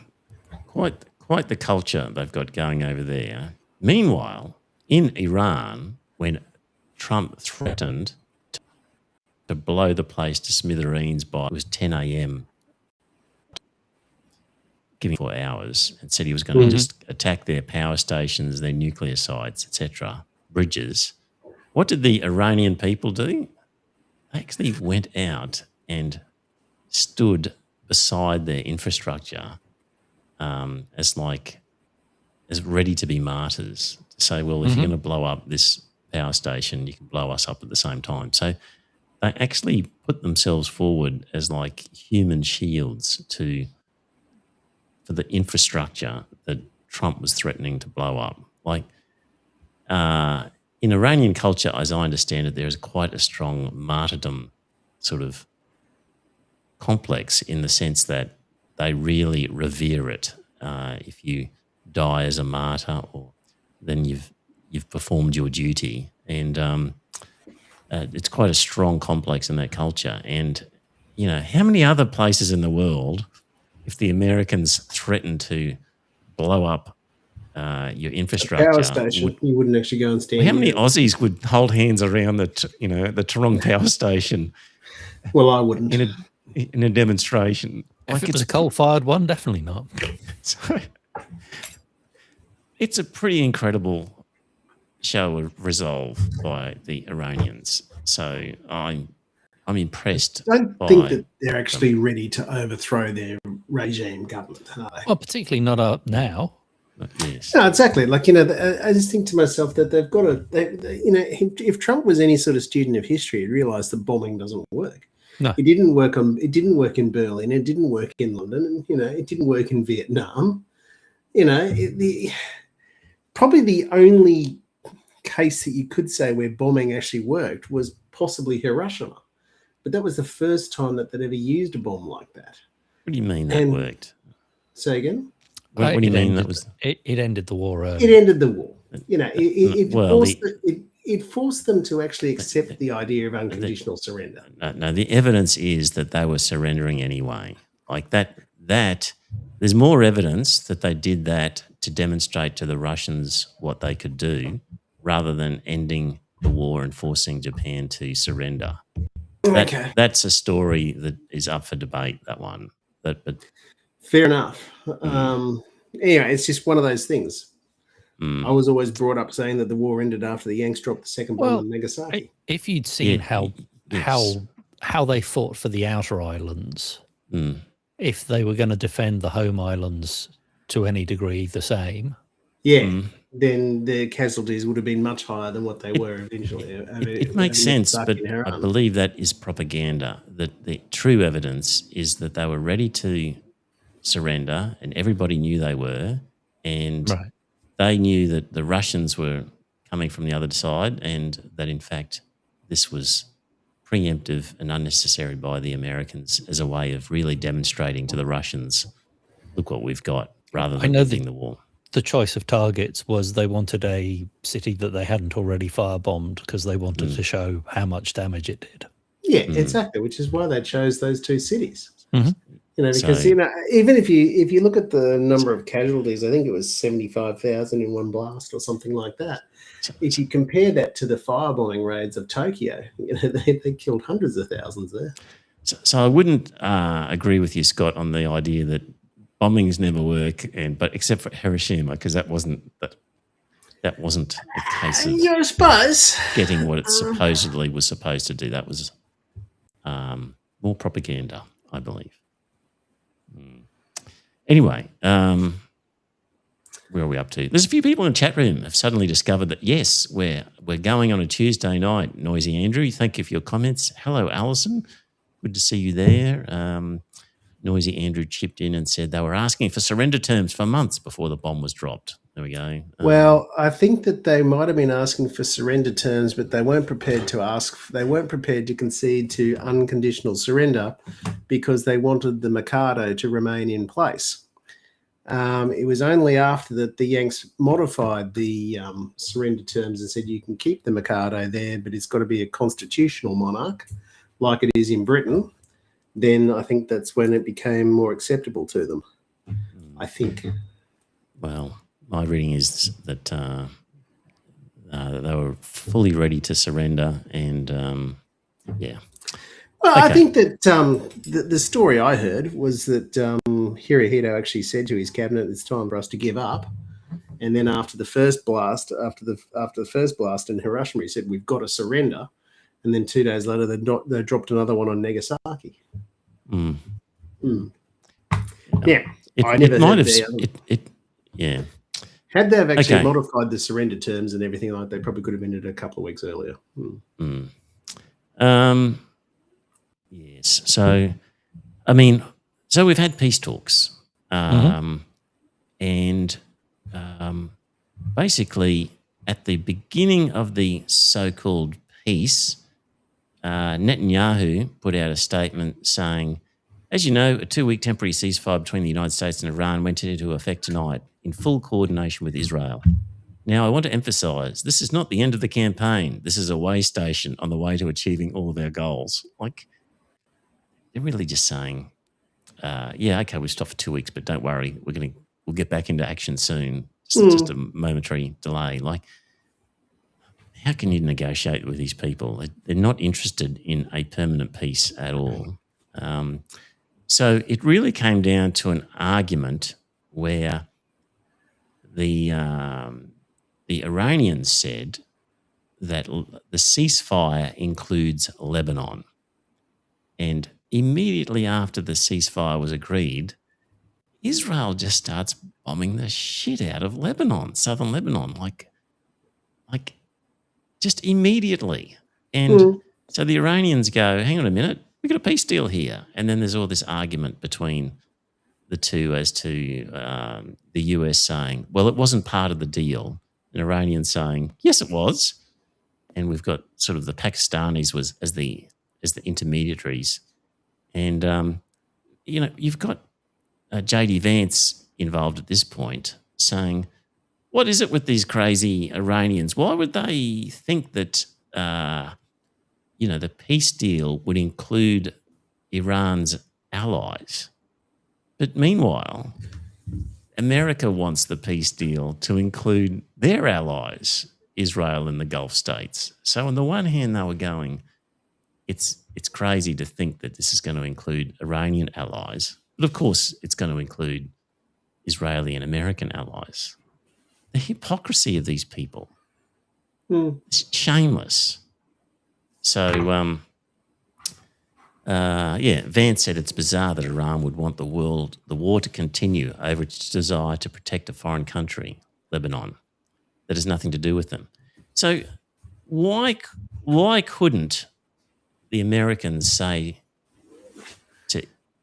Speaker 2: Quite the culture they've got going over there. Meanwhile, in Iran, when Trump threatened to blow the place to smithereens by, it was 10 a.m., giving 4 hours, and said he was going to just attack their power stations, their nuclear sites, etc., bridges. What did the Iranian people do? They actually went out and stood beside their infrastructure as ready to be martyrs, to say, well, if you're going to blow up this power station, you can blow us up at the same time. So they actually put themselves forward as like human shields for the infrastructure that Trump was threatening to blow up. Like in Iranian culture, as I understand it, there is quite a strong martyrdom sort of complex, in the sense that they really revere it. If you die as a martyr, or then you've performed your duty, and it's quite a strong complex in that culture. And you know, how many other places in the world, if the Americans threatened to blow up your infrastructure,
Speaker 3: Power station, you wouldn't actually go and stand.
Speaker 2: How many Aussies would hold hands around the Tarong power station?
Speaker 3: Well, I wouldn't.
Speaker 2: In a demonstration.
Speaker 4: If it was a coal-fired one, definitely not.
Speaker 2: So, it's a pretty incredible show of resolve by the Iranians. So I'm impressed.
Speaker 3: I don't think that they're actually ready to overthrow their regime government, are they?
Speaker 4: Well, particularly not up now.
Speaker 2: Yes.
Speaker 3: No, exactly. Like, you know, I just think to myself that they've got to, you know, if Trump was any sort of student of history, he'd realise that bombing doesn't work.
Speaker 4: No.
Speaker 3: It didn't work in Berlin. It didn't work in London. And, you know, it didn't work in Vietnam. You know, probably the only case that you could say where bombing actually worked was possibly Hiroshima. But that was the first time that they'd ever used a bomb like that.
Speaker 2: What do you mean that worked?
Speaker 3: Say again?
Speaker 2: What do you mean that was?
Speaker 4: It ended the war early.
Speaker 3: It ended the war. You know, it forced them to actually accept the idea of unconditional surrender.
Speaker 2: No, the evidence is that they were surrendering anyway. Like that, there's more evidence that they did that to demonstrate to the Russians what they could do, rather than ending the war and forcing Japan to surrender. That's a story that is up for debate, that one. But
Speaker 3: fair enough. Anyway, it's just one of those things. I was always brought up saying that the war ended after the Yanks dropped the second bomb on Nagasaki.
Speaker 4: If you'd seen how they fought for the outer islands, if they were going to defend the home islands to any degree the same, then the casualties would have been much higher than what they were eventually.
Speaker 2: It makes sense, but I believe that is propaganda. That the true evidence is that they were ready to surrender, and everybody knew they were, and they knew that the Russians were coming from the other side, and that in fact this was preemptive and unnecessary by the Americans as a way of really demonstrating to the Russians, look what we've got, rather than ending the war.
Speaker 4: The choice of targets was they wanted a city that they hadn't already firebombed because they wanted to show how much damage it did.
Speaker 3: Yeah, exactly, which is why they chose those two cities. You know, because you know, even if you look at the number of casualties, I think it was 75,000 in one blast or something like that. If you compare that to the firebombing raids of Tokyo, you know, they killed hundreds of thousands there.
Speaker 2: So I wouldn't agree with you, Scott, on the idea that bombings never work, but except for Hiroshima, because that wasn't the case of
Speaker 3: I suppose
Speaker 2: getting what it supposedly was supposed to do. That was more propaganda, I believe. Anyway, where are we up to? There's a few people in the chat room have suddenly discovered that, yes, we're going on a Tuesday night. Noisy Andrew, thank you for your comments. Hello, Alison. Good to see you there. Noisy Andrew chipped in and said they were asking for surrender terms for months before the bomb was dropped. There we go.
Speaker 3: Well, I think that they might have been asking for surrender terms, but they weren't prepared to concede to unconditional surrender because they wanted the Mikado to remain in place. It was only after that the Yanks modified the surrender terms and said you can keep the Mikado there, but it's got to be a constitutional monarch like it is in Britain. Then I think that's when it became more acceptable to them, I think.
Speaker 2: Well, my reading is that they were fully ready to surrender and, yeah.
Speaker 3: Well,
Speaker 2: Okay.
Speaker 3: I think that the story I heard was that Hirohito actually said to his cabinet, "It's time for us to give up." And then after the first blast, in Hiroshima, he said, "We've got to surrender." And then 2 days later, they dropped another one on Nagasaki.
Speaker 2: Mm.
Speaker 3: Yeah, I
Speaker 2: It
Speaker 3: never
Speaker 2: might
Speaker 3: heard
Speaker 2: have. Yeah.
Speaker 3: Had they have actually
Speaker 2: Okay.
Speaker 3: modified the surrender terms and everything like, they probably could have ended a couple of weeks earlier.
Speaker 2: Yes. So, I mean, so we've had peace talks, and basically at the beginning of the so-called peace, Netanyahu put out a statement saying, as you know, a 2-week temporary ceasefire between the United States and Iran went into effect tonight in full coordination with Israel. Now, I want to emphasize, this is not the end of the campaign. This is a way station on the way to achieving all of our goals. Like, they're really just saying, yeah, okay, we've stopped for 2 weeks, but don't worry, we'll get back into action soon. Just a momentary delay. Like, how can you negotiate with these people? They're not interested in a permanent peace at all. So it really came down to an argument where the Iranians said that the ceasefire includes Lebanon. And immediately after the ceasefire was agreed, Israel just starts bombing the shit out of Lebanon, southern Lebanon, like just immediately. And so the Iranians go, hang on a minute, we've got a peace deal here. And then there's all this argument between the two as to the US saying, well, it wasn't part of the deal. And Iranians saying, yes, it was. And we've got sort of the Pakistanis as the intermediaries. And, you've got J.D. Vance involved at this point saying, what is it with these crazy Iranians? Why would they think that, the peace deal would include Iran's allies? But meanwhile, America wants the peace deal to include their allies, Israel and the Gulf states. So on the one hand, they were going, it's crazy to think that this is going to include Iranian allies. But of course, it's going to include Israeli and American allies. The hypocrisy of these people. It's shameless. So, Vance said it's bizarre that Iran would want the war to continue over its desire to protect a foreign country, Lebanon, that has nothing to do with them. So why couldn't the Americans say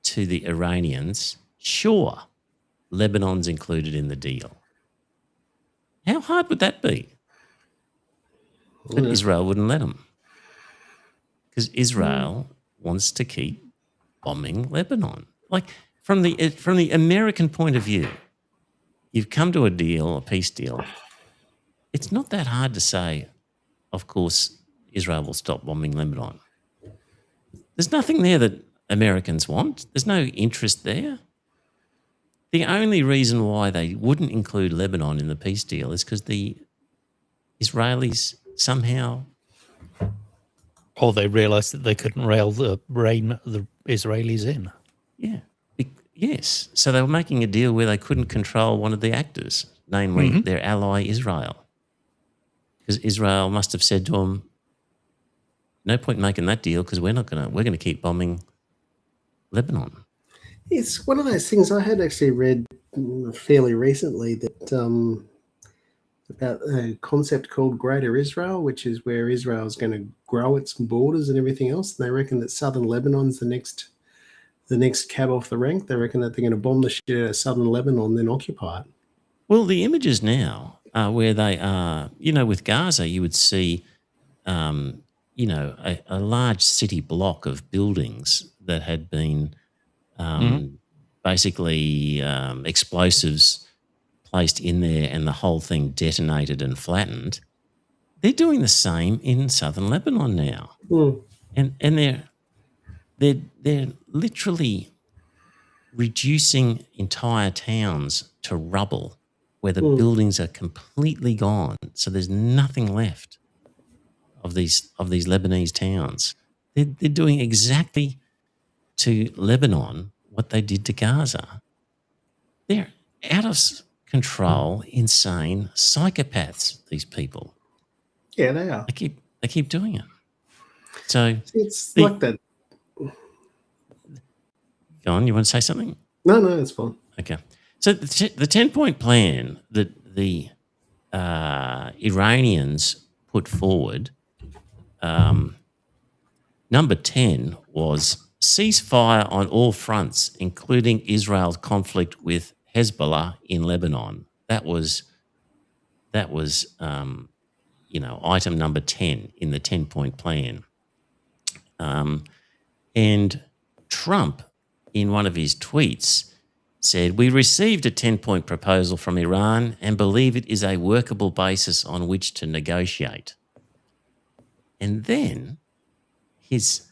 Speaker 2: to the Iranians, sure, Lebanon's included in the deal? How hard would that be? But Israel wouldn't let them. Because Israel wants to keep bombing Lebanon. Like, from the American point of view, you've come to a peace deal. It's not that hard to say, of course, Israel will stop bombing Lebanon. There's nothing there that Americans want. There's no interest there. The only reason why they wouldn't include Lebanon in the peace deal is because the Israelis somehow...
Speaker 4: Or they realised that they couldn't rein the Israelis in.
Speaker 2: Yeah. Yes. So they were making a deal where they couldn't control one of the actors, namely their ally Israel. Because Israel must have said to them, no point making that deal because we're going to keep bombing Lebanon.
Speaker 3: It's one of those things I had actually read fairly recently that about a concept called Greater Israel, which is where Israel is going to grow its borders and everything else. And they reckon that southern Lebanon's the next cab off the rank. They reckon that they're going to bomb the shit out of southern Lebanon and then occupy it.
Speaker 2: Well, the images now are where they are, with Gaza, you would see, a large city block of buildings that had been basically explosives placed in there and the whole thing detonated and flattened. They're doing the same in southern Lebanon now. And they're literally reducing entire towns to rubble where the buildings are completely gone. So there's nothing left of these Lebanese towns. They're doing exactly to Lebanon what they did to Gaza. They're out of control, insane psychopaths, these people.
Speaker 3: Yeah, they are.
Speaker 2: They keep doing it. So
Speaker 3: it's like that.
Speaker 2: Go on, you want to say something?
Speaker 3: No, it's fine.
Speaker 2: Okay. So the 10-point plan that the Iranians put forward, number 10 was ceasefire on all fronts, including Israel's conflict with Hezbollah in Lebanon. That was item number 10 in the 10-point plan. And Trump, in one of his tweets, said, "We received a 10-point proposal from Iran and believe it is a workable basis on which to negotiate." And then his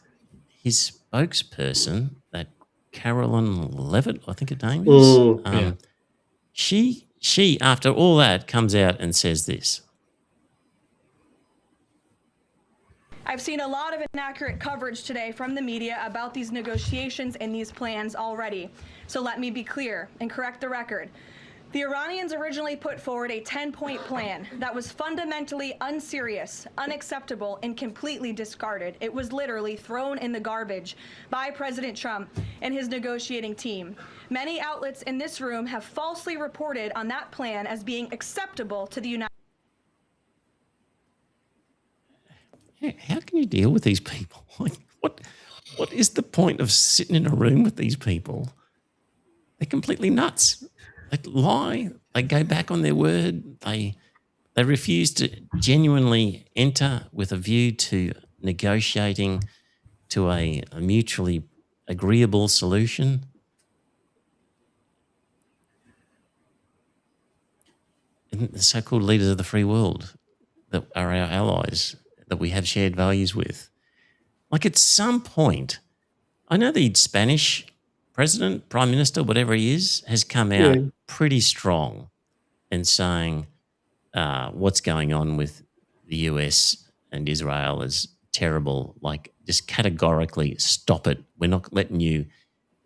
Speaker 2: spokesperson, that Carolyn Levitt, I think her name is, she after all that comes out and says this.
Speaker 9: I've seen a lot of inaccurate coverage today from the media about these negotiations and these plans already. So let me be clear and correct the record. The Iranians originally put forward a 10-point plan that was fundamentally unserious, unacceptable, and completely discarded. It was literally thrown in the garbage by President Trump and his negotiating team. Many outlets in this room have falsely reported on that plan as being acceptable to the United States.
Speaker 2: How can you deal with these people? What is the point of sitting in a room with these people? They're completely nuts. They lie. They go back on their word. They refuse to genuinely enter with a view to negotiating to a mutually agreeable solution. And the so-called leaders of the free world that are our allies, that we have shared values with. Like at some point, I know the Spanish president, prime minister, whatever he is, has come out pretty strong and saying what's going on with the US and Israel is terrible. Like just categorically stop it. We're not letting you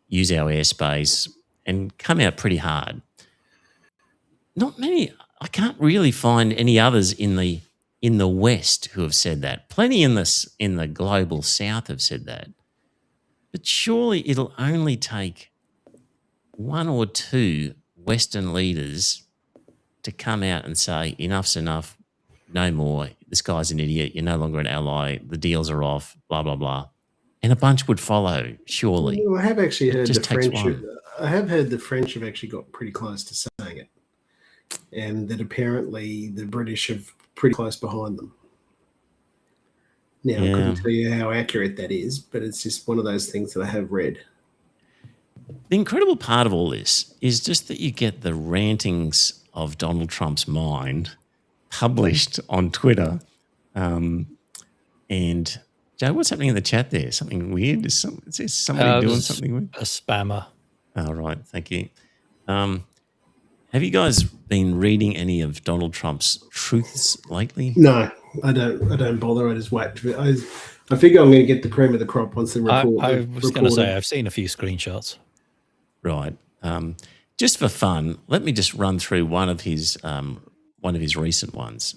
Speaker 2: use our airspace, and come out pretty hard. Not many, I can't really find any others in the West who have said that. Plenty in the global South have said that. But surely it'll only take one or two Western leaders to come out and say, enough's enough, no more, this guy's an idiot, you're no longer an ally, the deals are off, blah, blah, blah. And a bunch would follow, surely.
Speaker 3: Well, I have actually heard the French. I have heard the French have actually got pretty close to saying it. And that apparently the British are pretty close behind them. Now, I couldn't tell you how accurate that is, but it's just one of those things that I have read.
Speaker 2: The incredible part of all this is just that you get the rantings of Donald Trump's mind published on Twitter. And, Joe, what's happening in the chat there? Something weird? Is somebody doing something weird?
Speaker 4: A spammer.
Speaker 2: Oh, right. Thank you. Have you guys been reading any of Donald Trump's truths lately?
Speaker 3: No, I don't bother. I just wait. I figure I'm going to get the cream of the crop once the report.
Speaker 4: I was going to say I've seen a few screenshots.
Speaker 2: Right. Just for fun, let me just run through one of his recent ones.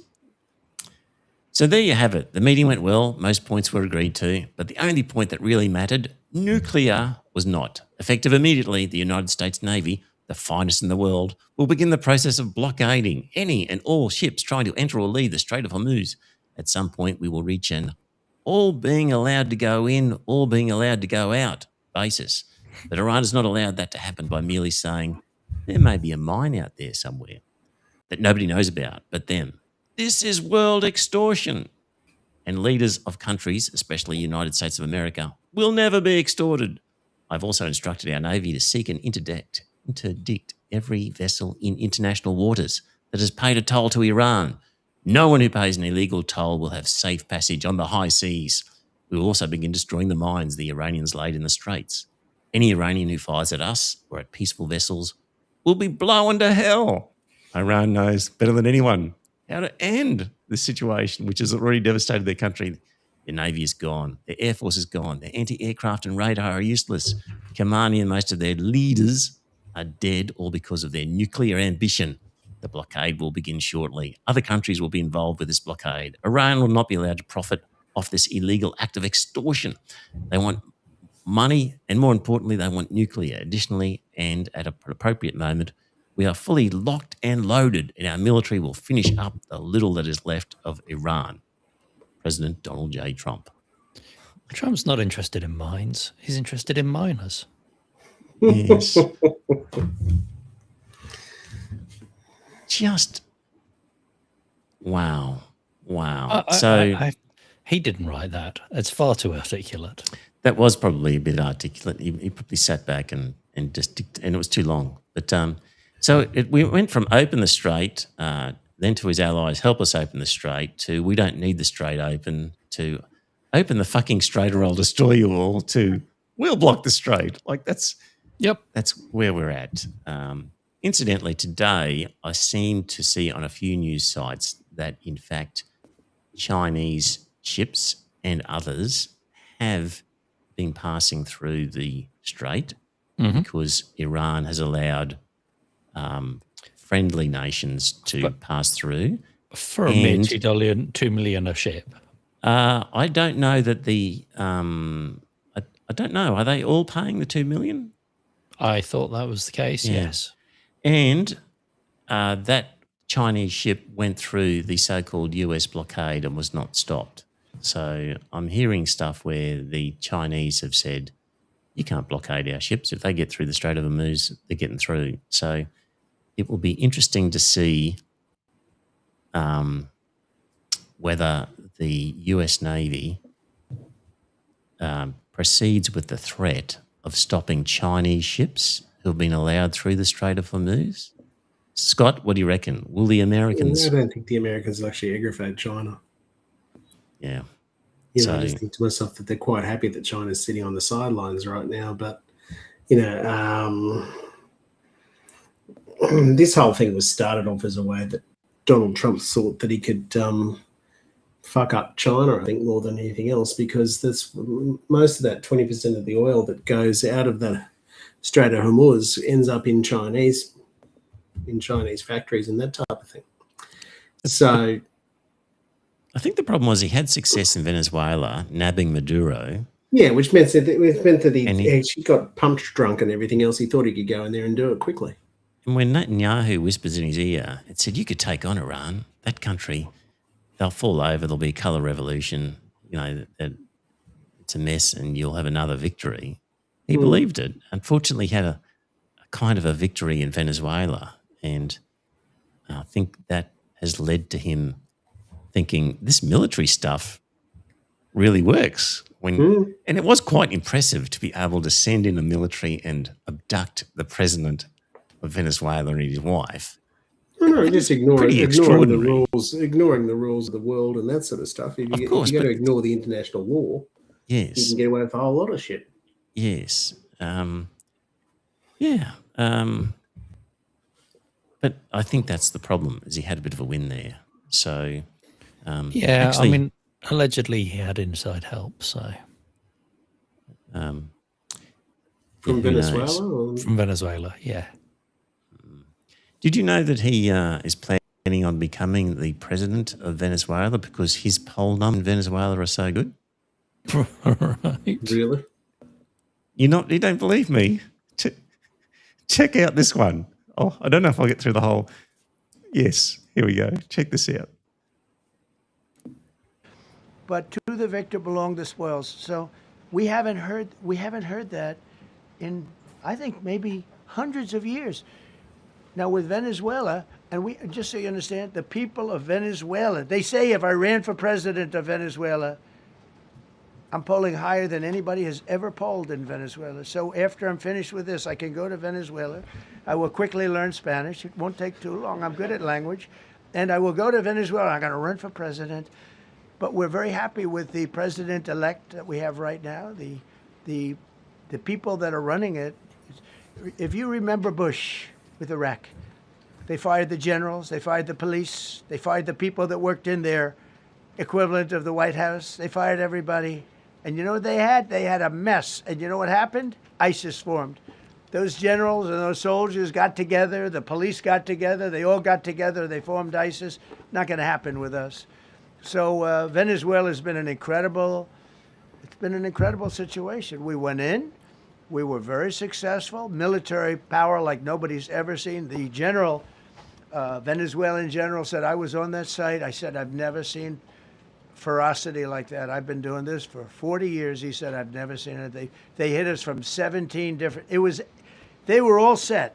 Speaker 2: So there you have it. The meeting went well. Most points were agreed to, but the only point that really mattered, Nuclear was not. Effective immediately, the United States Navy, the finest in the world, will begin the process of blockading any and all ships trying to enter or leave the Strait of Hormuz. At some point, we will reach an all being allowed to go in, all being allowed to go out basis. But Iran has not allowed that to happen by merely saying, there may be a mine out there somewhere that nobody knows about but them. This is world extortion. And leaders of countries, especially United States of America, will never be extorted. I've also instructed our Navy to seek and interdict every vessel in international waters that has paid a toll to Iran. No one who pays an illegal toll will have safe passage on the high seas. We will also begin destroying the mines the Iranians laid in the straits. Any Iranian who fires at us or at peaceful vessels will be blown to hell. Iran knows better than anyone how to end this situation, which has already devastated their country. Their Navy is gone. Their Air Force is gone. Their anti-aircraft and radar are useless. Khamenei and most of their leaders are dead, all because of their nuclear ambition. The blockade will begin shortly. Other countries will be involved with this blockade. Iran will not be allowed to profit off this illegal act of extortion. They want money, and more importantly, they want nuclear. Additionally, and at an appropriate moment, we are fully locked and loaded, and our military will finish up the little that is left of Iran. President Donald J. Trump.
Speaker 4: Trump's not interested in mines. He's interested in miners.
Speaker 2: Yes. Just, wow.
Speaker 4: He didn't write that. It's far too articulate.
Speaker 2: That was probably a bit articulate. He probably sat back and it was too long. But we went from open the strait, then to his allies, help us open the strait, to we don't need the strait open, to open the fucking strait or I'll destroy you all, to we'll block the strait. Like that's where we're at. Incidentally, today I seem to see on a few news sites that in fact Chinese ships and others have been passing through the strait because Iran has allowed friendly nations to pass through.
Speaker 4: For a mere $2 million a ship.
Speaker 2: I don't know that I don't know. Are they all paying the $2 million?
Speaker 4: I thought that was the case, yes.
Speaker 2: And that Chinese ship went through the so-called US blockade and was not stopped. So I'm hearing stuff where the Chinese have said, you can't blockade our ships. If they get through the Strait of Hormuz, they're getting through. So it will be interesting to see whether the US Navy proceeds with the threat of stopping Chinese ships who have been allowed through the Strait of Hormuz. Scott, what do you reckon? Will the Americans...
Speaker 3: I don't think the Americans will actually aggravate China.
Speaker 2: Yeah.
Speaker 3: I just think to myself that they're quite happy that China's sitting on the sidelines right now. But, this whole thing was started off as a way that Donald Trump thought that he could fuck up China, I think, more than anything else, because there's most of that 20% of the oil that goes out of the Strait of Hormuz ends up in Chinese factories and that type of thing. So
Speaker 2: I think the problem was he had success in Venezuela, nabbing Maduro.
Speaker 3: Yeah, which meant that he got pumped drunk and everything else. He thought he could go in there and do it quickly.
Speaker 2: And when Netanyahu whispers in his ear, it said, you could take on Iran, that country, they'll fall over, there'll be a colour revolution, it's a mess and you'll have another victory. He believed it. Unfortunately, he had a kind of a victory in Venezuela, and I think that has led to him thinking this military stuff really works. And it was quite impressive to be able to send in a military and abduct the president of Venezuela and his wife.
Speaker 3: No, just ignoring the rules of the world and that sort of stuff. If you got to ignore the international law,
Speaker 2: yes,
Speaker 3: you can get away with a whole lot of shit.
Speaker 2: Yes. But I think that's the problem, is he had a bit of a win there. So,
Speaker 4: actually, allegedly he had inside help, so.
Speaker 3: From Venezuela?
Speaker 4: From Venezuela, yeah.
Speaker 2: Did you know that he is planning on becoming the president of Venezuela because his poll numbers in Venezuela are so good?
Speaker 4: Right.
Speaker 3: Really?
Speaker 2: You don't believe me? Check out this one. Oh, I don't know if I'll get through the whole. Yes, here we go. Check this out.
Speaker 10: But to the victor belong the spoils. So we haven't heard that in, I think, maybe hundreds of years. Now with Venezuela, and we, just so you understand, the people of Venezuela, they say if I ran for president of Venezuela, I'm polling higher than anybody has ever polled in Venezuela. So after I'm finished with this, I can go to Venezuela. I will quickly learn Spanish. It won't take too long. I'm good at language. And I will go to Venezuela. I'm going to run for president. But we're very happy with the president-elect that we have right now, the people that are running it. If you remember Bush with Iraq, they fired the generals, they fired the police, they fired the people that worked in their equivalent of the White House. They fired everybody. And you know what they had? They had a mess. And you know what happened? ISIS formed. Those generals and those soldiers got together, the police got together, they all got together, they formed ISIS. Not going to happen with us. So Venezuela has been an incredible situation. We went in, we were very successful, military power like nobody's ever seen. The general, Venezuelan general said, I was on that site. I said, I've never seen ferocity like that. I've been doing this for 40 years. He said, I've never seen it. They hit us from 17 different, they were all set.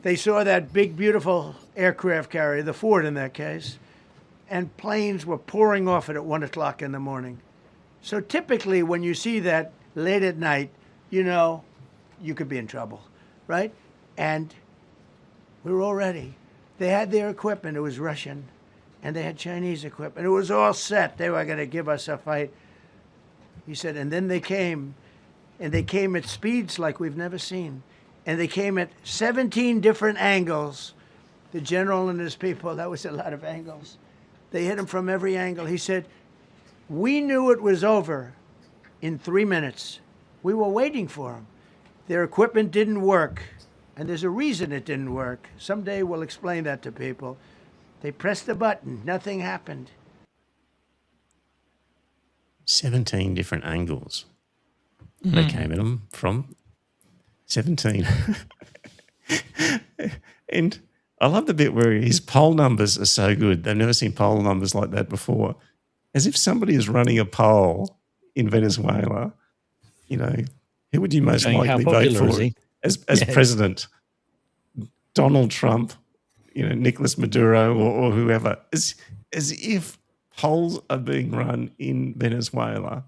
Speaker 10: They saw that big, beautiful aircraft carrier, the Ford in that case, and planes were pouring off it at 1 o'clock in the morning. So typically when you see that late at night, you know, you could be in trouble, right? And we were all ready. They had their equipment. It was Russian. And they had Chinese equipment. It was all set. They were going to give us a fight. He said, and then they came, and they came at speeds like we've never seen. And they came at 17 different angles. The general and his people, that was a lot of angles. They hit him from every angle. He said, we knew it was over in 3 minutes. We were waiting for them. Their equipment didn't work. And there's a reason it didn't work. Someday we'll explain that to people. They pressed the button. Nothing happened.
Speaker 2: 17 different angles. They came at him from 17. And I love the bit where his poll numbers are so good. They've never seen poll numbers like that before. As if somebody is running a poll in Venezuela, you know, who would you most likely vote for as president? Donald Trump, you know, Nicolas Maduro or whoever. As if polls are being run in Venezuela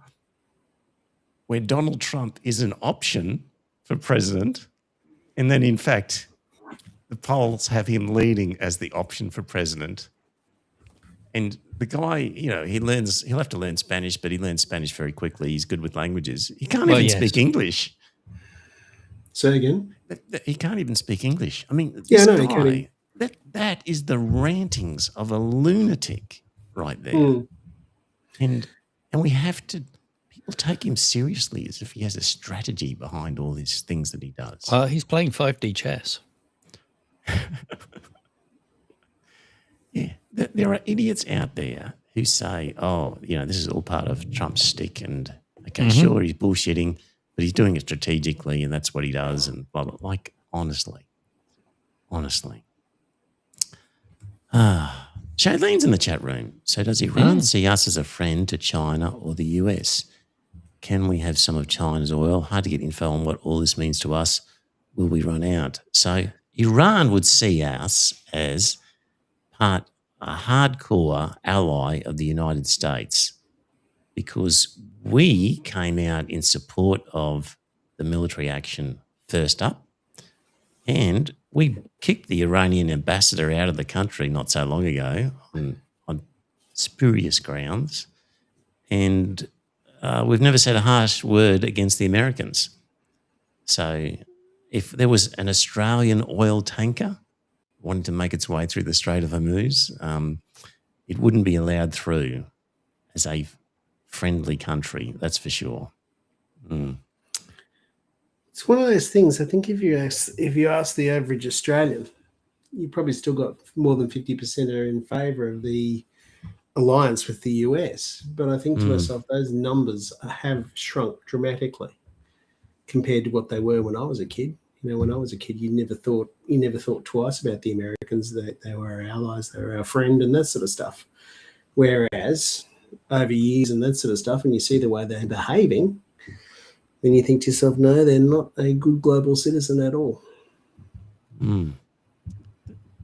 Speaker 2: where Donald Trump is an option for president, and then in fact the polls have him leading as the option for president. And the guy, you know, he'll have to learn Spanish, but he learns Spanish very quickly. He's good with languages. He can't even speak English.
Speaker 3: Say again?
Speaker 2: He can't even speak English. I mean,
Speaker 3: Yeah,
Speaker 2: this
Speaker 3: no, he
Speaker 2: guy,
Speaker 3: can't.
Speaker 2: that is the rantings of a lunatic right there. And we have to, people take him seriously as if he has a strategy behind all these things that he does.
Speaker 4: He's playing 5D chess.
Speaker 2: Yeah, there are idiots out there who say, oh, you know, this is all part of Trump's stick and, okay, sure, he's bullshitting, but he's doing it strategically and that's what he does and blah, blah. Like, honestly. Shailene's in the chat room. So does Iran see us as a friend to China or the US? Can we have some of China's oil? Hard to get info on what all this means to us. Will we run out? So Iran would see us as a hardcore ally of the United States because we came out in support of the military action first up, and we kicked the Iranian ambassador out of the country not so long ago on spurious grounds, and we've never said a harsh word against the Americans. So if there was an Australian oil tanker wanting to make its way through the Strait of Hormuz, it wouldn't be allowed through as a friendly country, that's for sure.
Speaker 3: It's one of those things. I think if you ask the average Australian, you probably still got more than 50% are in favour of the alliance with the US. But I think to myself, those numbers have shrunk dramatically compared to what they were when I was a kid. When I was a kid, you never thought twice about the Americans. They were our allies, they were our friend, and that sort of stuff. Whereas over years and that sort of stuff, and you see the way they're behaving, then you think to yourself, no, they're not a good global citizen at all.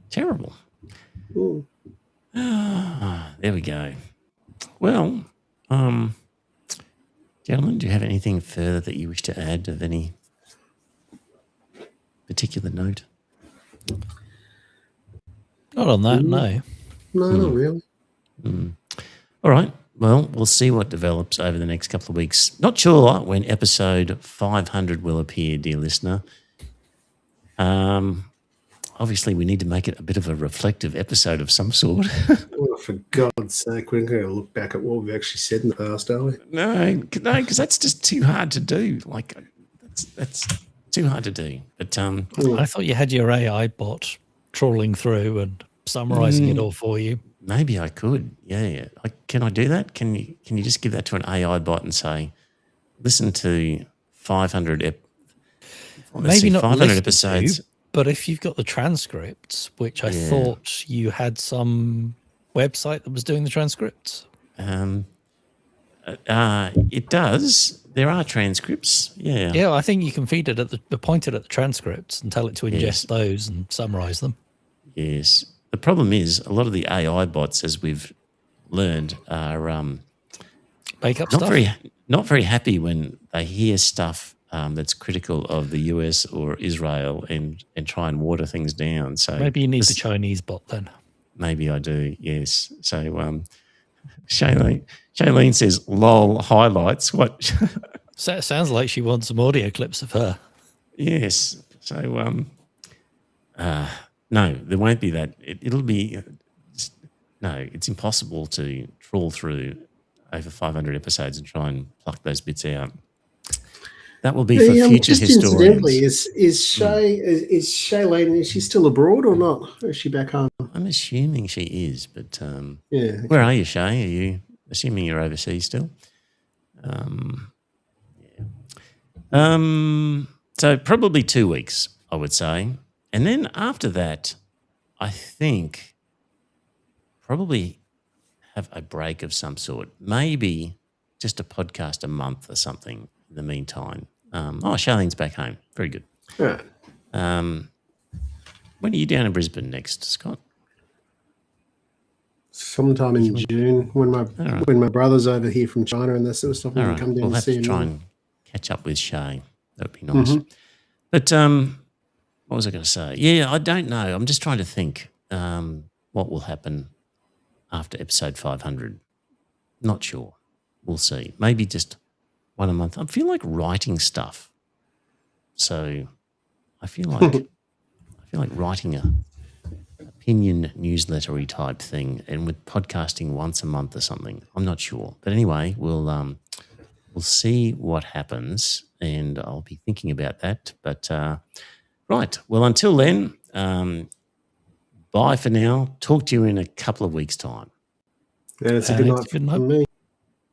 Speaker 2: Terrible.
Speaker 3: Mm.
Speaker 2: There we go. Well, gentlemen, do you have anything further that you wish to add of any particular note?
Speaker 4: Not on that, no.
Speaker 3: No, not really.
Speaker 2: All right. Well, we'll see what develops over the next couple of weeks. Not sure when episode 500 will appear, dear listener. Obviously, we need to make it a bit of a reflective episode of some sort.
Speaker 3: Oh, for God's sake, we're going to look back at what we've actually said in the past, are we?
Speaker 2: No, because that's just too hard to do. Like, that's too hard to do. But
Speaker 4: I thought you had your AI bot trawling through and summarising it all for you.
Speaker 2: Maybe I could. Yeah. Can I do that? Can you just give that to an AI bot and say, listen to 500
Speaker 4: Maybe not
Speaker 2: 500 episodes.
Speaker 4: But if you've got the transcripts, which I thought you had some website that was doing the transcripts.
Speaker 2: It does. There are transcripts. Yeah.
Speaker 4: Yeah, I think you can feed it point it at the transcripts and tell it to ingest those and summarize them.
Speaker 2: Yes. The problem is a lot of the AI bots, as we've learned, are
Speaker 4: make up
Speaker 2: not
Speaker 4: stuff.
Speaker 2: Not very happy when they hear stuff that's critical of the US or Israel and try and water things down. So
Speaker 4: maybe you need the Chinese bot then.
Speaker 2: Maybe I do, yes. So Shailene says, lol, highlights. What?
Speaker 4: Sounds like she wants some audio clips of her.
Speaker 2: Yes. So, no, there won't be that. It'll be, no, it's impossible to trawl through over 500 episodes and try and pluck those bits out. That will be for future
Speaker 3: just
Speaker 2: historians.
Speaker 3: Incidentally, is Shailene, is she still abroad or not? Or is she back home?
Speaker 2: I'm assuming she is, but
Speaker 3: yeah.
Speaker 2: Where are you, Shay? Are you assuming you're overseas still? So probably 2 weeks, I would say. And then after that, I think probably have a break of some sort. Maybe just a podcast a month or something in the meantime. Charlene's back home. Very good.
Speaker 3: Right.
Speaker 2: When are you down in Brisbane next, Scott?
Speaker 3: Sometime in June when my brother's over here from China and that sort of stuff.
Speaker 2: All right.
Speaker 3: Come down
Speaker 2: We'll have
Speaker 3: see
Speaker 2: to
Speaker 3: him.
Speaker 2: try and catch up with Shay. That would be nice. But what was I going to say? Yeah, I don't know. I'm just trying to think what will happen after episode 500. Not sure. We'll see. Maybe just one a month. I feel like writing stuff. So I feel like writing a opinion newslettery type thing, and with podcasting once a month or something. I'm not sure. But anyway, we'll see what happens, and I'll be thinking about that. But right. Well, until then, bye for now. Talk to you in a couple of weeks' time.
Speaker 3: Yeah, it's a good night from me.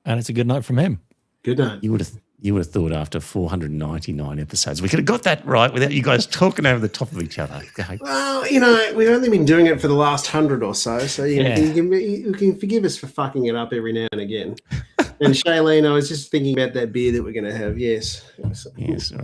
Speaker 4: And it's a good night from him.
Speaker 3: Good night.
Speaker 2: You would have thought after 499 episodes we could have got that right without you guys talking over the top of each other.
Speaker 3: Well, we've only been doing it for the last 100 or so you can forgive us for fucking it up every now and again. And Shailene, I was just thinking about that beer that we're going to have. Yes.
Speaker 2: Yes.